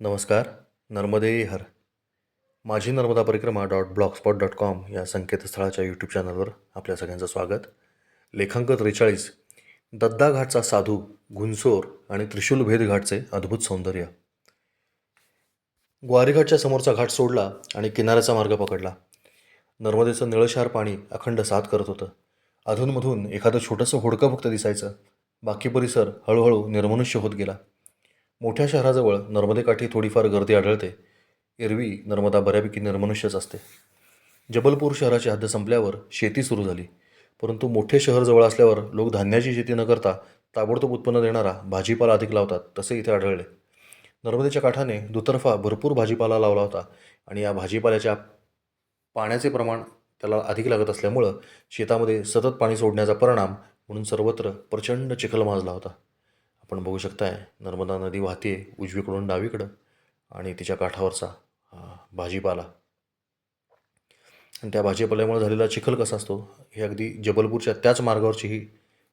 नमस्कार. नर्मदे हर. माझी नर्मदा परिक्रमा .blogspot.com या संकेतस्थळाच्या यूट्यूब चॅनलवर आपल्या सगळ्यांचं स्वागत. लेखांक 43. दद्दा घाटचा साधू, घुनसोर आणि त्रिशूलभेद घाटचे अद्भुत सौंदर्य. ग्वारीघाटच्या समोरचा घाट सोडला आणि किनाऱ्याचा मार्ग पकडला. नर्मदेचं निळशार पाणी अखंड साथ करत होतं. अधूनमधून एखादं छोटंसं होडकं फक्त दिसायचं. बाकी परिसर हळूहळू निर्मनुष्य होत गेला. मोठ्या शहराजवळ नर्मदेकाठी थोडीफार गर्दी आढळते. एरवी नर्मदा बऱ्यापैकी निर्मनुष्यच असते. जबलपूर शहराची हद्द संपल्यावर शेती सुरू झाली. परंतु मोठे शहर जवळ असल्यावर लोक धान्याची शेती न करता ताबडतोब उत्पन्न देणारा भाजीपाला अधिक लावतात, तसे इथे आढळले. नर्मदेच्या काठाने दुतर्फा भरपूर भाजीपाला लावला होता आणि या भाजीपाल्याच्या पाण्याचे प्रमाण त्याला अधिक लागत असल्यामुळं शेतामध्ये सतत पाणी सोडण्याचा परिणाम म्हणून सर्वत्र प्रचंड चिखल माजला होता. आपण बघू शकताय नर्मदा नदी वाहते उजवीकडून डावीकडं आणि तिच्या काठावरचा भाजीपाला आणि त्या भाजीपाल्यामुळे झालेला चिखल कसा असतो हे अगदी जबलपूरच्या त्याच मार्गावरची ही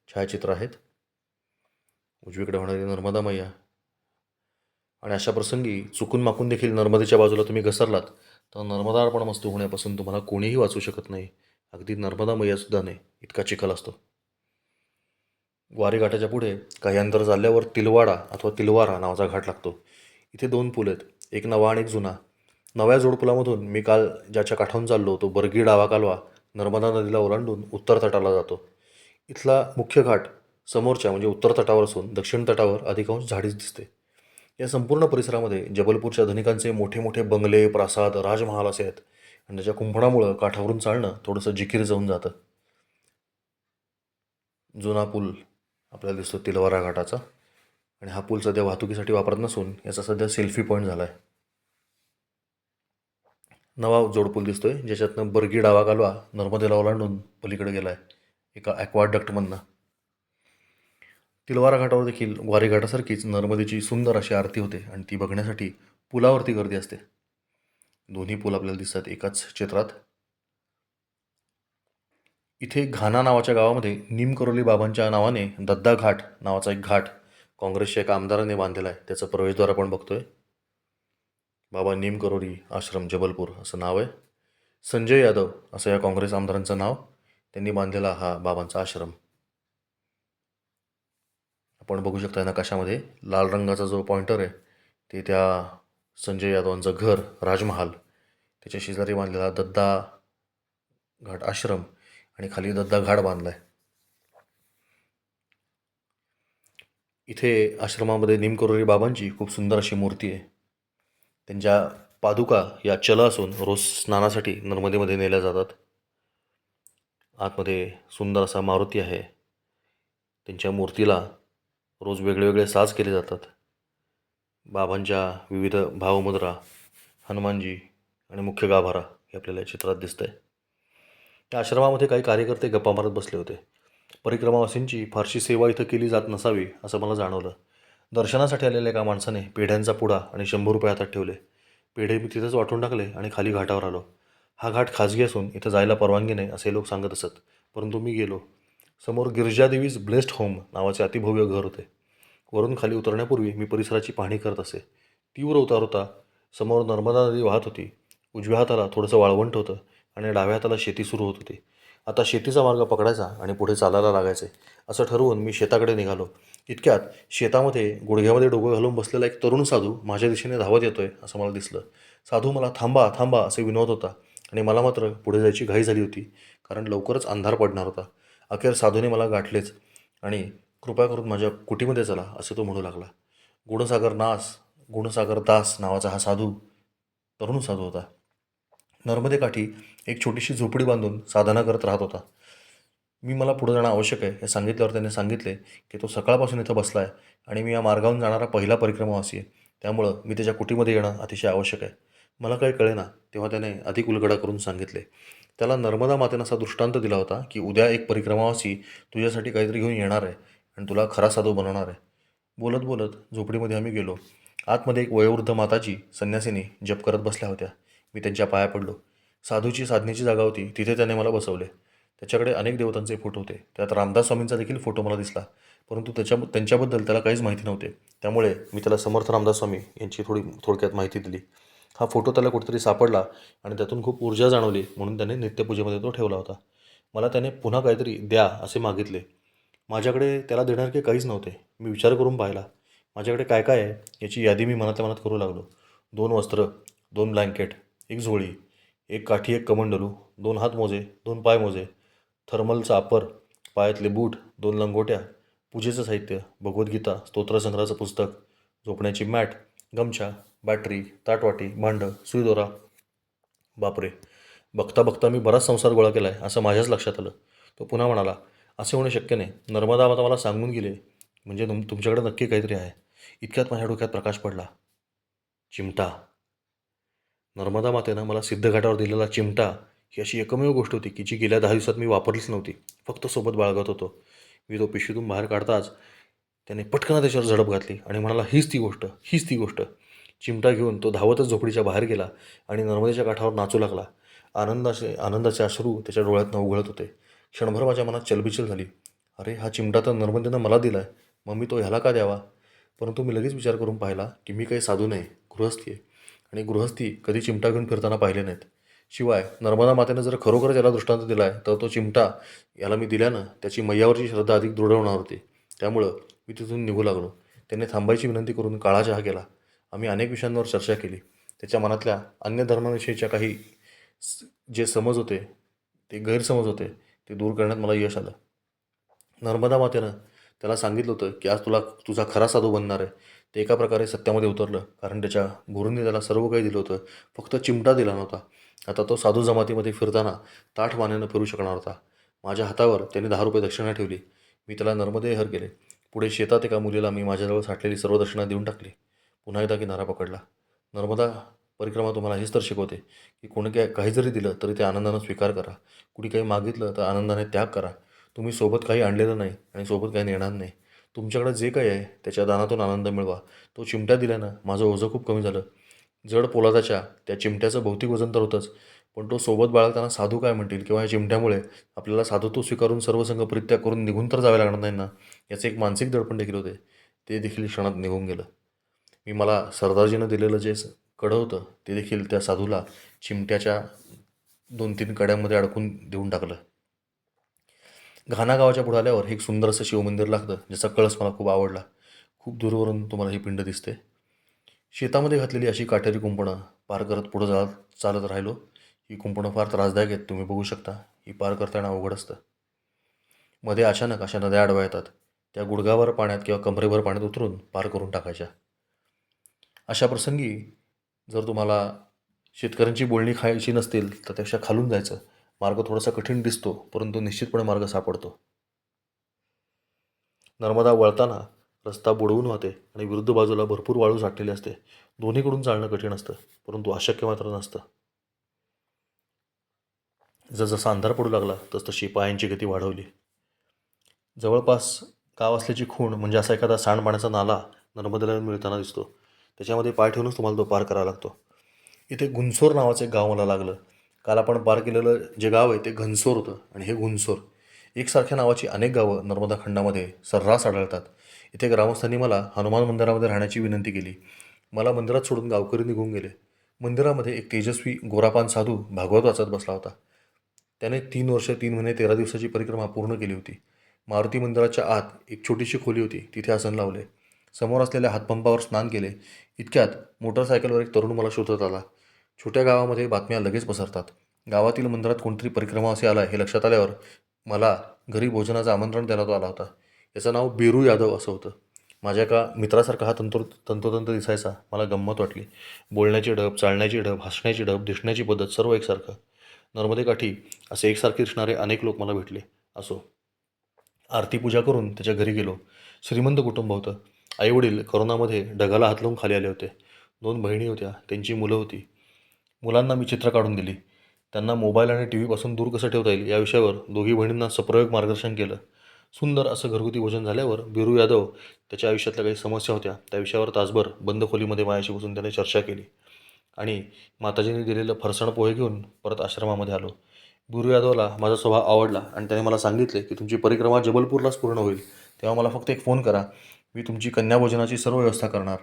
छायाचित्र आहेत. उजवीकडे होणारी नर्मदा मैया आणि अशा प्रसंगी चुकून माकून देखील नर्मदेच्या बाजूला तुम्ही घसरलात तर नर्मदा अर्पणमस्तू होण्यापासून तुम्हाला कोणीही वाचू शकत नाही. अगदी नर्मदा मैयासुद्धा नाही, इतका चिखल असतो. ग्वारी घाटाच्या पुढे काही अंतर चालल्यावर तिलवाडा अथवा तिलवारा नावाचा घाट लागतो. इथे 2 पूल आहेत, एक नवा आणि एक जुना. नव्या जोडपुलामधून मी काल ज्याच्या काठावरून चाललो तो बर्गी डावा कालवा नर्मदा नदीला ओलांडून उत्तर तटाला जातो. इथला मुख्य घाट समोरच्या म्हणजे उत्तर तटावर असून दक्षिण तटावर अधिकांश झाडीच दिसते. या संपूर्ण परिसरामध्ये जबलपूरच्या धनिकांचे मोठे मोठे बंगले, प्रासाद, राजमहाल असे आहेत आणि त्याच्या कुंपणामुळं काठावरून चालणं थोडंसं जिकीर जाऊन जातं. जुना पूल आपल्याला दिसतो तिलवारा घाटाचा आणि हा पूल सध्या वाहतुकीसाठी वापरत नसून याचा सध्या सेल्फी पॉईंट झाला आहे. नवा जोडपूल दिसतोय ज्याच्यातनं बर्गी डावा कालवा नर्मदेला ओलांडून पलीकडे गेला आहे एका ॲक्वाडक्टमधनं. तिलवारा घाटावर देखील ग्वारी घाटासारखीच नर्मदेची सुंदर अशी आरती होते आणि ती बघण्यासाठी पुलावरती गर्दी असते. दोन्ही पूल आपल्याला दिसतात एकाच चित्रात. इथे घाना नावाच्या गावामध्ये नीमकरोली बाबांच्या नावाने दद्दा घाट नावाचा एक घाट काँग्रेसच्या एका आमदाराने बांधलेला आहे. त्याचं प्रवेशद्वार आपण बघतोय. बाबा नीमकरोली आश्रम जबलपूर असं नाव आहे. संजय यादव असं या काँग्रेस आमदारांचं नाव. त्यांनी बांधलेला हा बाबांचा आश्रम आपण बघू शकता. नकाशामध्ये लाल रंगाचा जो पॉइंटर आहे ते त्या संजय यादवांचं घर राजमहाल, त्याच्या शेजारी बांधलेला दद्दा घाट आश्रम आणि खाली दद्दा घाट बांधला आहे. इथे आश्रमामध्ये नीमकरोली बाबांची खूप सुंदर अशी मूर्ती आहे. त्यांच्या पादुका या चल असून रोज स्नानासाठी नर्मदेमध्ये नेल्या जातात. आतमध्ये सुंदर असा मारुती आहे. त्यांच्या मूर्तीला रोज वेगळे साज केले जातात. बाबांच्या विविध भावमुद्रा, हनुमानजी आणि मुख्य गाभारा हे आपल्याला चित्रात दिसतं आहे. त्या आश्रमामध्ये काही कार्यकर्ते गप्पा मारत बसले होते. परिक्रमावासींची फारशी सेवा इथं केली जात नसावी असं मला जाणवलं. दर्शनासाठी आलेल्या एका माणसाने पेढ्यांचा पुडा आणि 100 रुपये हातात ठेवले. पेढे मी तिथंच वाटून टाकले आणि खाली घाटावर आलो. हा घाट खाजगी असून इथं जायला परवानगी नाही असे लोक सांगत असत, परंतु मी गेलो. समोर गिरजादेवीज ब्लेस्ड होम नावाचे अतिभव्य घर होते. वरून खाली उतरण्यापूर्वी मी परिसराची पाहणी करत असे. तीव्र उतार होता. समोर नर्मदा नदी वाहत होती. उजव्या हाताला थोडंसं वाळवंट होतं आणि डाव्या हाताला शेती सुरू होत होती. आता शेतीचा मार्ग पकडायचा आणि पुढे चालायला लागायचे असं ठरवून मी शेताकडे निघालो. इतक्यात शेतामध्ये गुडघ्यामध्ये डोकं घालून बसलेला एक तरुण साधू माझ्या दिशेने धावत येतोय असं मला दिसलं. साधू मला थांबा थांबा असे विनवत होता आणि मला मात्र पुढे जायची घाई झाली होती, कारण लवकरच अंधार पडणार होता. अखेर साधूने मला गाठलेच आणि कृपा करून माझ्या कुटीमध्ये चला असे तो म्हणू लागला. गुणसागर दास नावाचा हा साधू तरुण साधू होता. नर्मदेकाठी एक छोटीशी झोपडी बांधून साधना करत राहत होता. मला पुढे जाणं आवश्यक आहे हे सांगितल्यावर त्याने सांगितले की तो सकाळपासून इथं बसला आहे आणि मी या मार्गावरून जाणारा पहिला परिक्रमावासी आहे, त्यामुळं मी त्याच्या कुटीमध्ये येणं अतिशय आवश्यक आहे. मला काही कळेना तेव्हा त्याने अधिक उलगडा करून सांगितले. त्याला नर्मदा मातेनं असा दृष्टांत दिला होता की उद्या एक परिक्रमावासी तुझ्यासाठी काहीतरी घेऊन येणार आहे आणि तुला खरा साधू बनवणार आहे. बोलत बोलत झोपडीमध्ये आम्ही गेलो. आतमध्ये एक वयोवृद्ध माताजी संन्यासिनी जप करत बसल्या होत्या. मी त्यांच्या पाया पडलो. साधूची साधनेची जागा होती, तिथे त्याने मला बसवले. त्याच्याकडे अनेक देवतांचे फोटो होते. त्यात रामदास स्वामींचा देखील फोटो मला दिसला, परंतु त्यांच्याबद्दल त्याला काहीच माहिती नव्हते. त्यामुळे मी त्याला समर्थ रामदास स्वामी यांची थोडक्यात माहिती दिली. हा फोटो त्याला कुठेतरी सापडला आणि त्यातून खूप ऊर्जा जाणवली, म्हणून त्याने नित्यपूजेमध्ये तो ठेवला होता. मला त्याने पुन्हा काहीतरी द्या असे मागितले. माझ्याकडे त्याला देण्यासारखे काहीच नव्हते. मी विचार करून पाहिला. माझ्याकडे काय काय आहे याची यादी मी मनातल्या मनात करू लागलो. 2 वस्त्र, 2 ब्लँकेट, 1 झोळी, 1 काठी, 1 कमंडलू, 2 हातमोजे, 2 पायमोजे, थर्मलचा अपर, पायातले बूट, 2 लंगोट्या, पूजेचं साहित्य, भगवद्गीता, स्तोत्रसंग्रहाचं पुस्तक, झोपण्याची मॅट, गमछा, बॅटरी, ताटवाटी, भांडं, सुईदोरा. बापरे! बघता बघता मी बराच संसार गोळा केला आहे असं माझ्याच लक्षात आलं. तो पुन्हा म्हणाला, असे होणे शक्य नाही. नर्मदा माता मला सांगून गेले, म्हणजे तुमच्याकडे नक्की काहीतरी आहे. इतक्यात माझ्या डोक्यात प्रकाश पडला. चिमटा. नर्मदा मातेनं मला सिद्धघाटावर दिलेला चिमटा ही अशी एकमेव गोष्ट होती की जी गेल्या 10 दिवसात मी वापरलीच नव्हती. फक्त सोबत बाळगत होतो. मी तो पिशवीतून बाहेर काढताच त्याने पटकन त्याच्यावर झडप घातली आणि म्हणाला, हीच ती गोष्ट, हीच ती गोष्ट. चिमटा घेऊन तो धावतच झोपडीच्या बाहेर गेला आणि नर्मदेच्या काठावर नाचू लागला. आनंदाचे अश्रू त्याच्या डोळ्यातनं उघळत होते. क्षणभर माझ्या मनात चलबिचल झाली. अरे, हा चिमटा तर नर्मदेनं मला दिला आहे, मग मी तो ह्याला का द्यावा? परंतु मी लगेच विचार करून पाहिला की मी काही साधू नाही, गृहस्थी आहे, आणि गृहस्थी कधी चिमटा घेऊन फिरताना पाहिले नाहीत. शिवाय नर्मदा मातेनं जर खरोखरच याला दृष्टांत दिला आहे तर तो चिमटा याला मी दिल्यानं त्याची मैयावरची श्रद्धा अधिक दृढ होणार होती. त्यामुळं मी तिथून निघू लागलो. त्याने थांबायची विनंती करून काळा चहा केला. आम्ही अनेक विषयांवर चर्चा केली. त्याच्या मनातल्या अन्य धर्माविषयीच्या काही जे समज होते, ते गैरसमज होते, ते दूर करण्यात मला यश आलं. नर्मदा मातेनं त्याला सांगितलं होतं की आज तुझा खरा साधू बनणार आहे. ते एका प्रकारे सत्यामध्ये उतरलं, कारण त्याच्या गुरूंनी त्याला सर्व काही दिलं होतं, फक्त चिमटा दिला नव्हता. आता तो साधू जमातीमध्ये फिरताना ताठ मानेनं फिरू शकणार होता. माझ्या हातावर त्याने 10 रुपये दक्षिणा ठेवली. मी त्याला नर्मदे हर केले. पुढे शेतात एका मुलीला मी माझ्याजवळ साठलेली सर्व दक्षिणा देऊन टाकली. पुन्हा एकदा किनारा पकडला. नर्मदा परिक्रमा तुम्हाला हेच तर शिकवते की कोणी काही जरी दिलं तरी ते आनंदानं स्वीकार करा. कुणी काही मागितलं तर आनंदाने त्याग करा. तुम्ही सोबत काही आणलेलं नाही आणि सोबत काही नेणार नाही. तुमच्याकडे जे काही आहे त्याच्या दानातून आनंद मिळवा. तो चिमटा दिल्यानं माझं ओझं खूप कमी झालं. जड पोलादाच्या त्या चिमट्याचं भौतिक वजन तर होतंच, पण तो सोबत बाळगताना साधू काय म्हणतील किंवा या चिमट्यामुळे आपल्याला साधुत्व स्वीकारून सर्वसंग परित्याग करून निघून तर जावे लागणार नाही ना, याचे एक मानसिक दडपण देखील होते. ते देखील क्षणात निघून गेलं. मला सरदारजीनं दिलेलं जे कडं होतं ते देखील त्या साधूला चिमट्याच्या 2-3 कड्यांमध्ये अडकून देऊन टाकलं. घाना गावाच्या पुढे आल्यावर एक सुंदर असं शिवमंदिर लागतं, ज्याचा कळस मला खूप आवडला. खूप दूरवरून तुम्हाला ही पिंड दिसते. शेतामध्ये घातलेली अशी काटेरी कुंपणं पार करत पुढं चालत राहिलो. ही कुंपणं फार त्रासदायक आहेत, तुम्ही बघू शकता. ही पार करताना अवघड असतं. मध्ये अचानक अशा नद्या आडव्या येतात. त्या गुडघाभर पाण्यात किंवा कमरेभर पाण्यात उतरून पार करून टाकायच्या. अशा प्रसंगी जर तुम्हाला शेतकऱ्यांची बोलणी खायची नसतील तर त्यापेक्षा खालून जायचं. मार्ग थोडासा कठीण दिसतो, परंतु निश्चितपणे मार्ग सापडतो. नर्मदा वळताना रस्ता बुडवून वाहते आणि विरुद्ध बाजूला भरपूर वाळू साठलेली असते. दोन्हीकडून चालणं कठीण असतं, परंतु अशक्य मात्र नसतं. जसजसा अंधार पडू लागला तसतशी पायांची गती वाढवली. जवळपास गाव असल्याची खूण म्हणजे असा एखादा सांडपाण्याचा नाला नर्मदेला मिळताना दिसतो. त्याच्यामध्ये पाय ठेवूनच तुम्हाला तो पार करावा लागतो. इथे घुनसोर नावाचं एक गाव मला लागलं. काल आपण पार केलेलं जे गाव आहे ते घनसोर होतं आणि हे घुनसोर. एकसारख्या नावाची अनेक गावं नर्मदा खंडामध्ये सर्रास आढळतात. इथे ग्रामस्थांनी मला हनुमान मंदिरामध्ये राहण्याची विनंती केली. मला मंदिरात सोडून गावकरी निघून गेले. मंदिरामध्ये एक तेजस्वी गोरापान साधू भागवत वाचत बसला होता. त्याने 3 वर्ष 3 महिने 13 दिवसाची परिक्रमा पूर्ण केली होती. मारुती मंदिराच्या आत एक छोटीशी खोली होती, तिथे आसन लावले. समोर असलेल्या हातपंपावर स्नान केले. इतक्यात मोटरसायकलवर एक तरुण मला शोधत आला. छोट्या गावामध्ये बातम्या लगेच पसरतात. गावातील मंदिरात कोणतरी परिक्रमा असे आला हे लक्षात आल्यावर मला घरी भोजनाचं आमंत्रण देण्यात आलं होतं. याचं नाव बिरू यादव असं होतं. माझ्या एका मित्रासारखा हा तंतोतंत दिसायचा. मला गंमत वाटली. बोलण्याची ढब, चालण्याची ढब, हसण्याची ढब, दिसण्याची पद्धत सर्व एकसारखं. नर्मदेकाठी असे एकसारखे दिसणारे अनेक लोक मला भेटले. असो, आरती पूजा करून त्याच्या घरी गेलो. श्रीमंत कुटुंब होतं. आईवडील करोनामध्ये ढगाला हात लावून खाली आले होते. 2 बहिणी होत्या, त्यांची मुलं होती. मुलांना मी चित्र काढून दिली. त्यांना मोबाईल आणि टी व्हीपासून दूर कसं ठेवता येईल या विषयावर दोघी बहिणींना सप्रयोग मार्गदर्शन केलं. सुंदर असं घरगुती भोजन झाल्यावर बिरू यादव त्याच्या आयुष्यातल्या काही समस्या होत्या त्या विषयावर तासभर बंद खोलीमध्ये माझ्याशी बसून त्याने चर्चा केली आणि माताजींनी दिलेलं फरसाण पोहे घेऊन परत आश्रमामध्ये आलो. बिरू यादवला माझा स्वभाव आवडला आणि त्याने मला सांगितले की तुमची परिक्रमा जबलपूरलाच पूर्ण होईल, तेव्हा मला फक्त एक फोन करा, मी तुमची कन्याभोजनाची सर्व व्यवस्था करणार.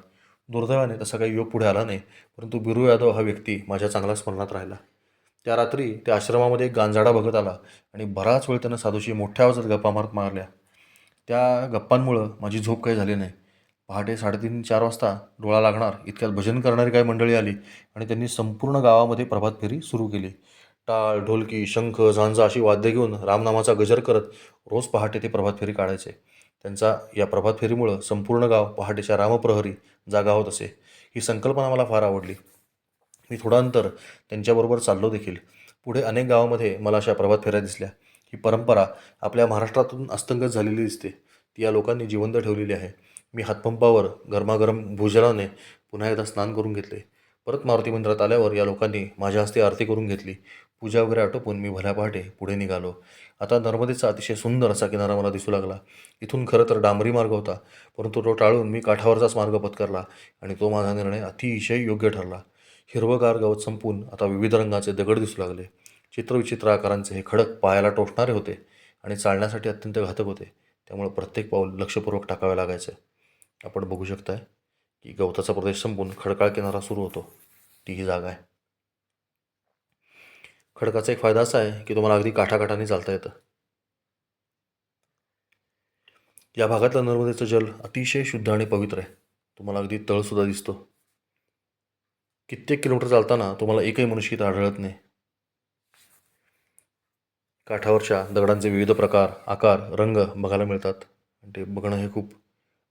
दुर्दैवाने तसा काही योग पुढे आला नाही, परंतु बिरू यादव हा व्यक्ती माझ्या चांगल्या स्मरणात राहिला. त्या रात्री त्या आश्रमामध्ये एक गांजाडा बघत आला आणि बराच वेळ त्यानं साधूशी मोठ्या आवाजात गप्पा मारत मारल्या. त्या गप्पांमुळं माझी झोप काही झाली नाही. पहाटे 3:30-4 वाजता डोळा लागणार इतक्यात भजन करणारी काही मंडळी आली आणि त्यांनी संपूर्ण गावामध्ये प्रभात फेरी सुरू केली. टाळ, ढोलकी, शंख, झांजा अशी वाद्य घेऊन रामनामाचा गजर करत रोज पहाटे ते प्रभात फेरी काढायचे. त्यांचा या प्रभात फेरीमुळं संपूर्ण गाव पहाटेच्या रामप्रहरी जागा होत असे. ही संकल्पना मला फार आवडली. मी थोडा अंतर त्यांच्याबरोबर चाललो देखील. पुढे अनेक गावामध्ये मला अशा प्रभात फेऱ्या दिसल्या. ही परंपरा आपल्या महाराष्ट्रातून अस्तंगत झालेली दिसते. ती या लोकांनी जिवंत ठेवलेली आहे. मी हातपंपावर गरमागरम भूजलाने पुन्हा एकदा स्नान करून घेतले. परत मारुती मंदिरात आल्यावर या लोकांनी माझ्या हस्ते आरती करून घेतली. पूजा वगैरे आटोपून मी भल्या पहाटे पुढे निघालो. आता नर्मदेचा अतिशय सुंदर असा किनारा मला दिसू लागला. इथून खरं तर डांबरी मार्ग होता, परंतु तो टाळून मी काठावरचाच मार्ग पत्करला आणि तो माझा निर्णय अतिशय योग्य ठरला. हिरवंगार गवत संपून आता विविध रंगाचे दगड दिसू लागले. चित्रविचित्र आकारांचे हे खडक पायाला टोचणारे होते आणि चालण्यासाठी अत्यंत घातक होते. त्यामुळे प्रत्येक पाऊल लक्षपूर्वक टाकावे लागायचे. आपण बघू शकताय की गवताचा प्रदेश संपून खडकाळ किनारा सुरू होतो. ती ही जागा आहे. खडकाचा एक फायदा असा आहे की तुम्हाला अगदी काठाकाठाने चालता येतं. या भागातलं नर्मदेचं जल अतिशय शुद्ध आणि पवित्र आहे. तुम्हाला अगदी तळसुद्धा दिसतो. कित्येक किलोमीटर चालताना तुम्हाला एकही मनुष्य इथं आढळत नाही. काठावरच्या दगडांचे विविध प्रकार, आकार, रंग बघायला मिळतात. ते बघणं हे खूप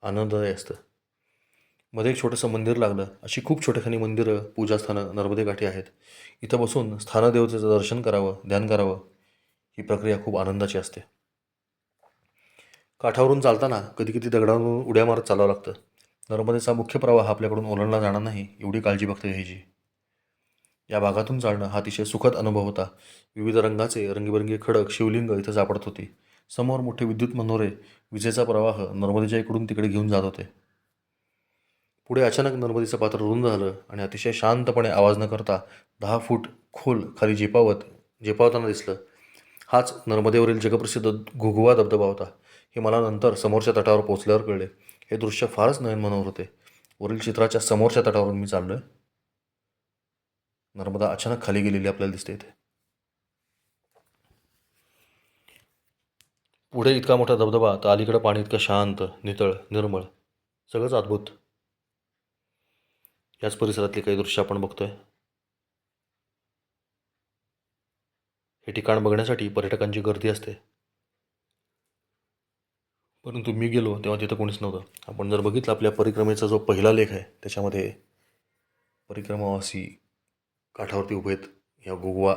आनंददायी असतं. मध्ये एक छोटंसं मंदिर लागलं. अशी खूप छोटेखानी मंदिरं, पूजास्थानं नर्मदेकाठी आहेत. इथं बसून स्थानदेवतेचं दर्शन करावं, ध्यान करावं, ही प्रक्रिया खूप आनंदाची असते. काठावरून चालताना कधी कधी दगडांवरून उड्या मारत चालावं लागतं. नर्मदेचा मुख्य प्रवाह आपल्याकडून ओलांडला जाणार नाही एवढी काळजी फक्त घ्यायची. या भागातून चालणं हा अतिशय सुखद अनुभव होता. विविध रंगाचे रंगीबेरंगी खडक, शिवलिंग इथं सापडत होती. समोर मोठे विद्युत मनोरे, विजेचा प्रवाह नर्मदेच्या इकडून तिकडे घेऊन जात होते. पुढे अचानक नर्मदेचं पात्र रुंद झालं आणि अतिशय शांतपणे आवाज न करता 10 फूट खोल खाली झेपावताना दिसलं. हाच नर्मदेवरील जगप्रसिद्ध घुघुवा धबधबा होता. हे मला नंतर समोरच्या तटावर पोचल्यावर कळले. हे दृश्य फारच नयन मनोहर होते. वरील चित्राच्या समोरच्या तटावरून मी चाललोय. नर्मदा अचानक खाली गेलेली आपल्याला दिसते इथे. पुढे इतका मोठा धबधबा, तर अलीकडं पाणी इतकं शांत, नितळ, निर्मळ, सगळंच अद्भुत. याच परिसरातली काही दृश्य आपण बघतोय. हे ठिकाण बघण्यासाठी पर्यटकांची गर्दी असते, परंतु मी गेलो तेव्हा तिथं कोणीच नव्हतं. आपण जर बघितलं आपल्या परिक्रमेचा जो पहिला लेख आहे त्याच्यामध्ये परिक्रमावासी काठावरती उभे आहेत. या गोवा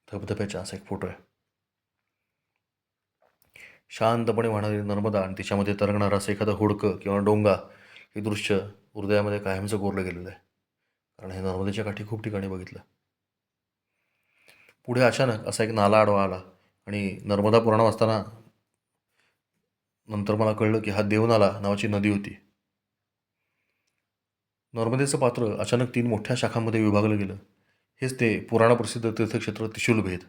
धबधब्याचा असा एक फोटो आहे. शांतपणे वाहणारी नर्मदा आणि तिच्यामध्ये तरंगणारं असं एखादं होडकं किंवा डोंगा, हे दृश्य हृदयामध्ये कायमचं कोरलं गेलेलं आहे. कारण हे नर्मदेच्या काठी खूप ठिकाणी बघितलं. पुढे अचानक असा एक नाला आडवा आला आणि नर्मदा पुराण वाचताना नंतर मला कळलं की हा देवनाला नावाची नदी होती. नर्मदेचं पात्र अचानक 3 मोठ्या शाखांमध्ये विभागलं गेलं. हेच ते पुराणप्रसिद्ध तीर्थक्षेत्र त्रिशूलभेद.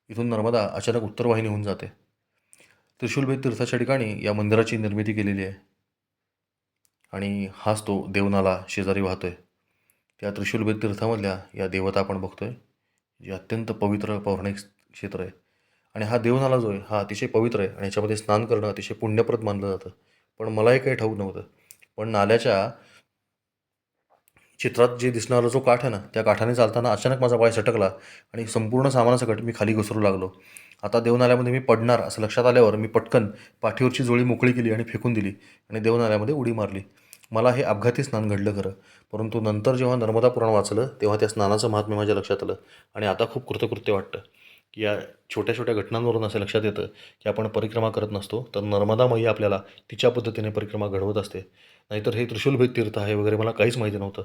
इथून नर्मदा अचानक उत्तर वाहिनी होऊन जाते. त्रिशूलभेद तीर्थाच्या ठिकाणी या मंदिराची निर्मिती केलेली आहे आणि हाच तो देवनाला शेजारी वाहतोय. त्या त्रिशूलभेद तीर्थामधल्या या देवता आपण बघतोय, जे अत्यंत पवित्र पौराणिक क्षेत्र आहे. आणि हा देवनाला जो आहे हा अतिशय पवित्र आहे आणि याच्यामध्ये स्नान करणं अतिशय पुण्यप्रद मानलं जातं. पण मलाही काही ठाऊक नव्हतं. पण नाल्याच्या चित्रात जे दिसणारा जो काठ आहे ना, त्या काठाने चालताना अचानक माझा पाय सटकला आणि संपूर्ण सामानासकट मी खाली घसरू लागलो. आता देवनाल्यामध्ये मी पडणार असं लक्षात आल्यावर मी पटकन पाठीवरची जोळी मोकळी केली आणि फेकून दिली आणि देवनाल्यामध्ये उडी मारली. मला हे अपघाती स्नान घडलं खरं, परंतु नंतर जेव्हा नर्मदा पुराण वाचलं तेव्हा त्या स्नानाचं महात्म्य माझ्या लक्षात आलं आणि आता खूप कृतकृत्य वाटतं की या छोट्या छोट्या घटनांवरून असं लक्षात येतं की आपण परिक्रमा करत नसतो, तर नर्मदा मैया आपल्याला तिच्या पद्धतीने परिक्रमा घडवत असते. नाहीतर हे त्रिशूलभेद तीर्थ आहे वगैरे मला काहीच माहिती नव्हतं.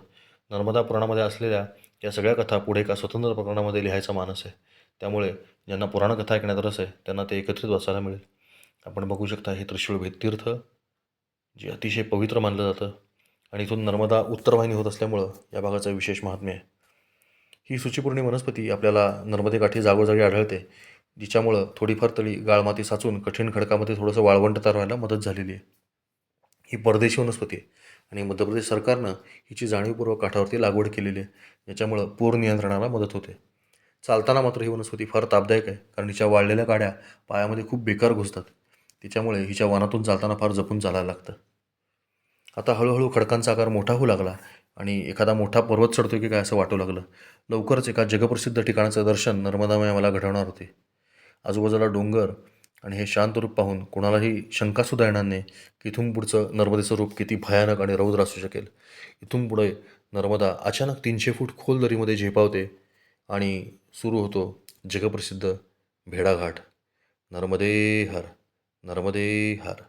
नर्मदा पुराणामध्ये असलेल्या या सगळ्या कथा पुढे एका स्वतंत्र प्रकरणामध्ये लिहायचा मानस आहे. त्यामुळे ज्यांना पुराणकथा ऐकण्यात रस आहे त्यांना ते एकत्रित वाचायला मिळेल. आपण बघू शकता हे त्रिशूलभेद तीर्थ, जे अतिशय पवित्र मानलं जातं आणि इथून नर्मदा उत्तरवाहिनी होत असल्यामुळं या भागाचं विशेष महात्म्य आहे. ही सूचीपूर्णी वनस्पती आपल्याला नर्मदेकाठी जागोजागी आढळते. जिच्यामुळं थोडीफार तरी गाळमाती साचून कठीण खडकामध्ये थोडंसं वाळवंट तयार व्हायला मदत झालेली आहे. ही परदेशी वनस्पती आहे आणि मध्य प्रदेश सरकारनं हिची जाणीवपूर्वक काठावरती लागवड केलेली आहे. याच्यामुळं पूर नियंत्रणाला मदत होते. चालताना मात्र ही वनस्पती फार तापदायक आहे, कारण हिच्या वाळलेल्या काड्या पायामध्ये खूप बेकार घुसतात. तिच्यामुळे हिच्या वनातून चालताना फार जपून चालायला लागतं. आता हळूहळू खडकांचा आकार मोठा होऊ लागला आणि एखादा मोठा पर्वत चढतो की काय असं वाटू लागलं. लवकरच एका जगप्रसिद्ध ठिकाणाचं दर्शन नर्मदामाई मला घडवणार होते. आजूबाजूला डोंगर आणि हे शांत रूप पाहून कोणालाही शंकासुद्धा येणार नाही की इथून पुढचं नर्मदेचं रूप किती भयानक आणि रौद्र असू शकेल. इथून पुढे नर्मदा अचानक 300 फूट खोल दरीमध्ये झेपावते आणि सुरू होतो जगप्रसिद्ध भेडाघाट. नर्मदे हर, नर्मदे हर.